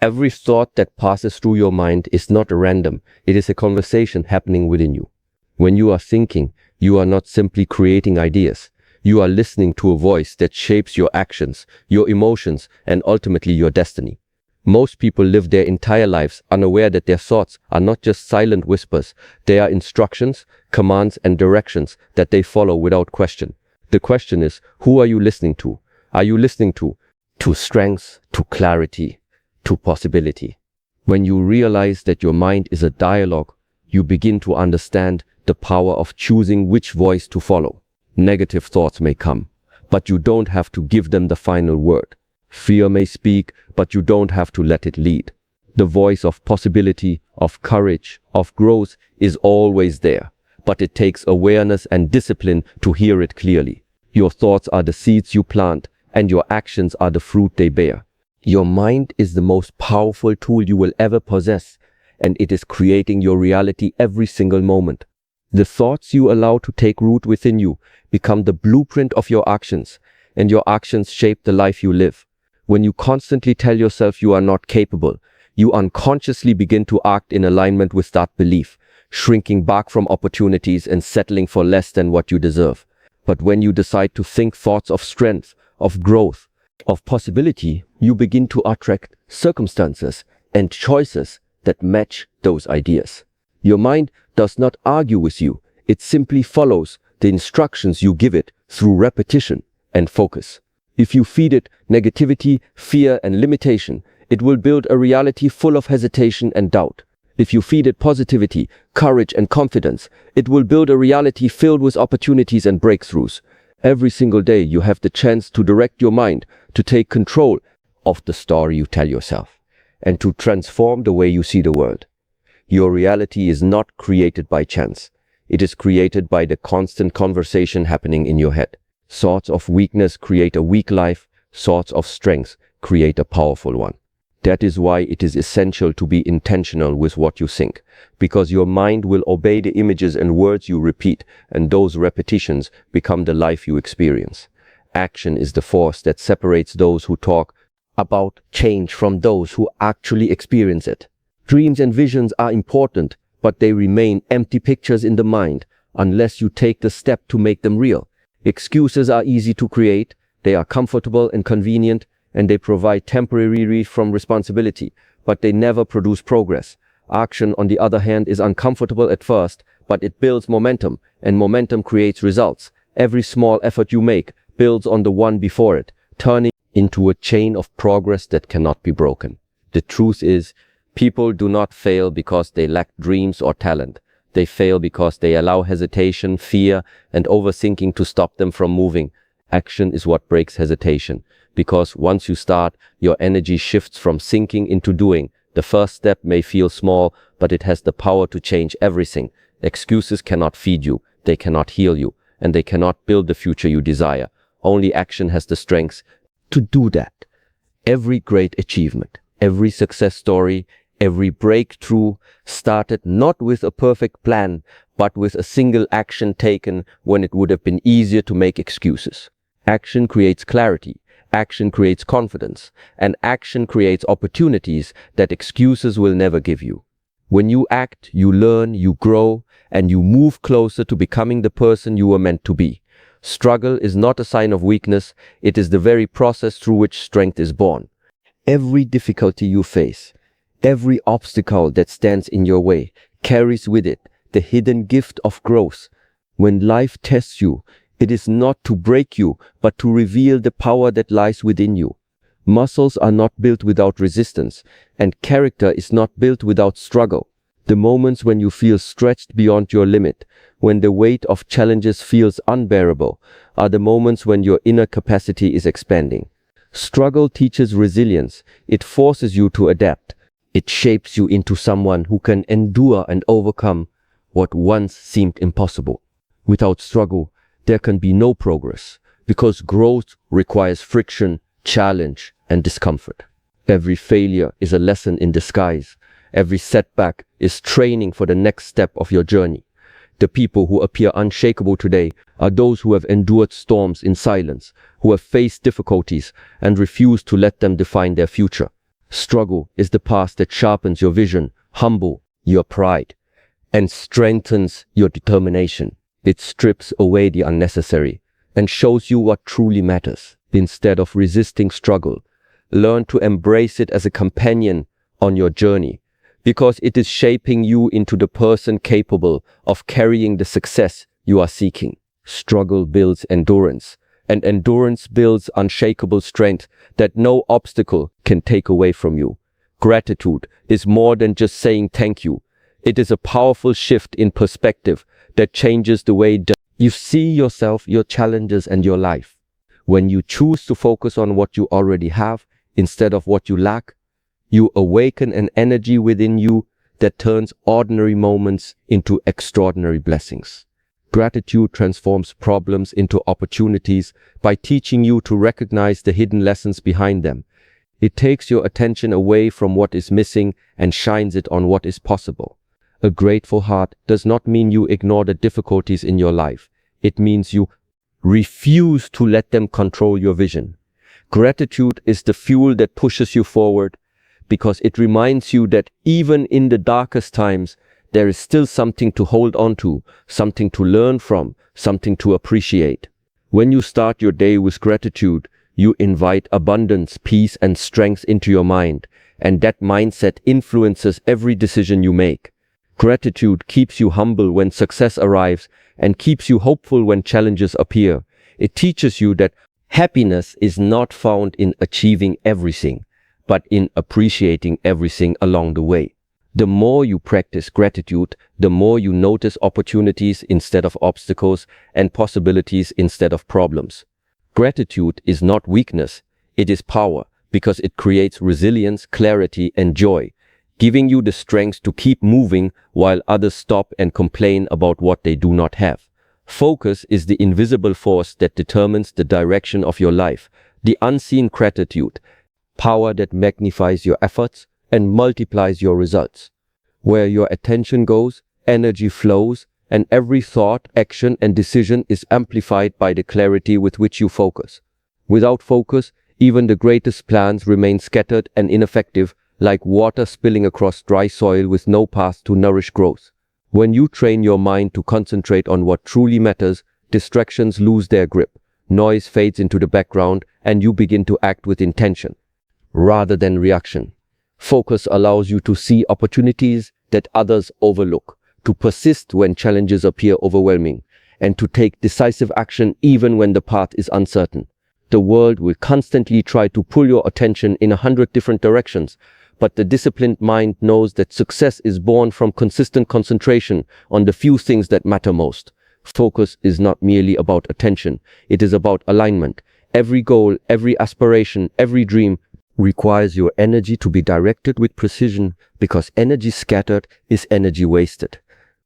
Every thought that passes through your mind is not random. It is a conversation happening within you. When you are thinking, you are not simply creating ideas. You are listening to a voice that shapes your actions, your emotions, and ultimately your destiny. Most people live their entire lives unaware that their thoughts are not just silent whispers. They are instructions, commands, and directions that they follow without question. The question is, who are you listening to? Are you listening to strength, to clarity, to possibility? When you realize that your mind is a dialogue, you begin to understand the power of choosing which voice to follow. Negative thoughts may come, but you don't have to give them the final word. Fear may speak, but you don't have to let it lead. The voice of possibility, of courage, of growth is always there, but it takes awareness and discipline to hear it clearly. Your thoughts are the seeds you plant, and your actions are the fruit they bear. Your mind is the most powerful tool you will ever possess, and it is creating your reality every single moment. The thoughts you allow to take root within you become the blueprint of your actions, and your actions shape the life you live. When you constantly tell yourself you are not capable, you unconsciously begin to act in alignment with that belief, shrinking back from opportunities and settling for less than what you deserve. But when you decide to think thoughts of strength, of growth, of possibility, you begin to attract circumstances and choices that match those ideas. Your mind does not argue with you. It simply follows the instructions you give it through repetition and focus. If you feed it negativity, fear, and limitation, it will build a reality full of hesitation and doubt. If you feed it positivity, courage, and confidence, it will build a reality filled with opportunities and breakthroughs. Every single day you have the chance to direct your mind, to take control of the story you tell yourself, and to transform the way you see the world. Your reality is not created by chance. It is created by the constant conversation happening in your head. Thoughts of weakness create a weak life. Thoughts of strength create a powerful one. That is why it is essential to be intentional with what you think, because your mind will obey the images and words you repeat, and those repetitions become the life you experience. Action is the force that separates those who talk about change from those who actually experience it. Dreams and visions are important, but they remain empty pictures in the mind unless you take the step to make them real. Excuses are easy to create, they are comfortable and convenient, and they provide temporary relief from responsibility, but they never produce progress. Action, on the other hand, is uncomfortable at first, but it builds momentum, and momentum creates results. Every small effort you make builds on the one before it, turning into a chain of progress that cannot be broken. The truth is, people do not fail because they lack dreams or talent. They fail because they allow hesitation, fear, and overthinking to stop them from moving. Action is what breaks hesitation, because once you start, your energy shifts from thinking into doing. The first step may feel small, but it has the power to change everything. Excuses cannot feed you, they cannot heal you, and they cannot build the future you desire. Only action has the strength to do that. Every great achievement, every success story, every breakthrough started not with a perfect plan, but with a single action taken when it would have been easier to make excuses. Action creates clarity, action creates confidence, and action creates opportunities that excuses will never give you. When you act, you learn, you grow, and you move closer to becoming the person you were meant to be. Struggle is not a sign of weakness, it is the very process through which strength is born. Every difficulty you face, every obstacle that stands in your way carries with it the hidden gift of growth. When life tests you, it is not to break you, but to reveal the power that lies within you. Muscles are not built without resistance, and character is not built without struggle. The moments when you feel stretched beyond your limit, when the weight of challenges feels unbearable, are the moments when your inner capacity is expanding. Struggle teaches resilience. It forces you to adapt. It shapes you into someone who can endure and overcome what once seemed impossible. Without struggle, there can be no progress, because growth requires friction, challenge, and discomfort. Every failure is a lesson in disguise. Every setback is training for the next step of your journey. The people who appear unshakable today are those who have endured storms in silence, who have faced difficulties and refused to let them define their future. Struggle is the path that sharpens your vision, humble your pride, and strengthens your determination. It strips away the unnecessary and shows you what truly matters. Instead of resisting struggle, learn to embrace it as a companion on your journey, because it is shaping you into the person capable of carrying the success you are seeking. Struggle builds endurance, and endurance builds unshakable strength that no obstacle can take away from you. Gratitude is more than just saying thank you. It is a powerful shift in perspective that changes the way you see yourself, your challenges, and your life. When you choose to focus on what you already have instead of what you lack, you awaken an energy within you that turns ordinary moments into extraordinary blessings. Gratitude transforms problems into opportunities by teaching you to recognize the hidden lessons behind them. It takes your attention away from what is missing and shines it on what is possible. A grateful heart does not mean you ignore the difficulties in your life. It means you refuse to let them control your vision. Gratitude is the fuel that pushes you forward, because it reminds you that even in the darkest times, there is still something to hold on to, something to learn from, something to appreciate. When you start your day with gratitude, you invite abundance, peace, and strength into your mind, and that mindset influences every decision you make. Gratitude keeps you humble when success arrives and keeps you hopeful when challenges appear. It teaches you that happiness is not found in achieving everything, but in appreciating everything along the way. The more you practice gratitude, the more you notice opportunities instead of obstacles and possibilities instead of problems. Gratitude is not weakness, it is power, because it creates resilience, clarity, and joy, giving you the strength to keep moving while others stop and complain about what they do not have. Focus is the invisible force that determines the direction of your life, the unseen gratitude, power that magnifies your efforts and multiplies your results. Where your attention goes, energy flows, and every thought, action, and decision is amplified by the clarity with which you focus. Without focus, even the greatest plans remain scattered and ineffective, like water spilling across dry soil with no path to nourish growth. When you train your mind to concentrate on what truly matters, distractions lose their grip, noise fades into the background, and you begin to act with intention, rather than reaction. Focus allows you to see opportunities that others overlook, to persist when challenges appear overwhelming, and to take decisive action even when the path is uncertain. The world will constantly try to pull your attention in 100 different directions, but the disciplined mind knows that success is born from consistent concentration on the few things that matter most. Focus is not merely about attention, it is about alignment. Every goal, every aspiration, every dream requires your energy to be directed with precision, because energy scattered is energy wasted.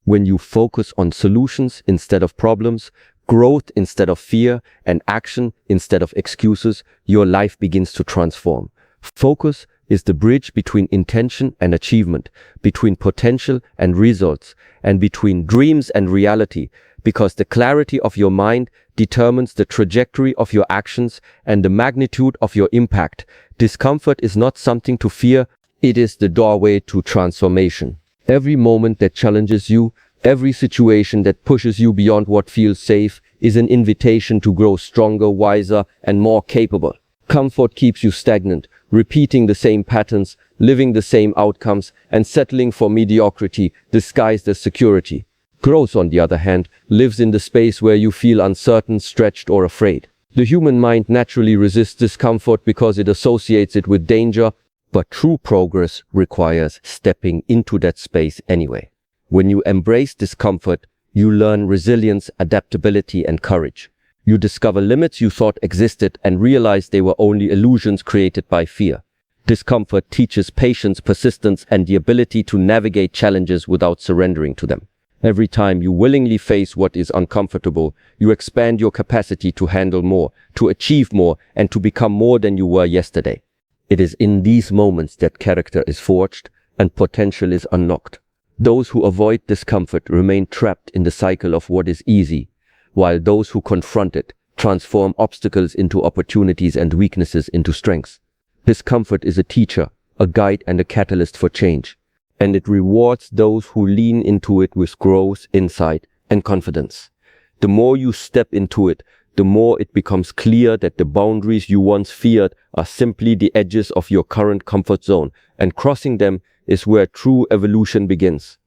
When you focus on solutions instead of problems, growth instead of fear, and action instead of excuses, your life begins to transform. Focus is the bridge between intention and achievement, between potential and results, and between dreams and reality, because the clarity of your mind determines the trajectory of your actions and the magnitude of your impact. Discomfort is not something to fear, it is the doorway to transformation. Every moment that challenges you, every situation that pushes you beyond what feels safe, is an invitation to grow stronger, wiser, and more capable. Comfort keeps you stagnant, repeating the same patterns, living the same outcomes, and settling for mediocrity disguised as security. Growth, on the other hand, lives in the space where you feel uncertain, stretched, or afraid. The human mind naturally resists discomfort because it associates it with danger, but true progress requires stepping into that space anyway. When you embrace discomfort, you learn resilience, adaptability, and courage. You discover limits you thought existed and realize they were only illusions created by fear. Discomfort teaches patience, persistence, and the ability to navigate challenges without surrendering to them. Every time you willingly face what is uncomfortable, you expand your capacity to handle more, to achieve more, and to become more than you were yesterday. It is in these moments that character is forged and potential is unlocked. Those who avoid discomfort remain trapped in the cycle of what is easy, while those who confront it transform obstacles into opportunities and weaknesses into strengths. Discomfort is a teacher, a guide and a catalyst for change. And it rewards those who lean into it with growth, insight, and confidence. The more you step into it, the more it becomes clear that the boundaries you once feared are simply the edges of your current comfort zone, and crossing them is where true evolution begins.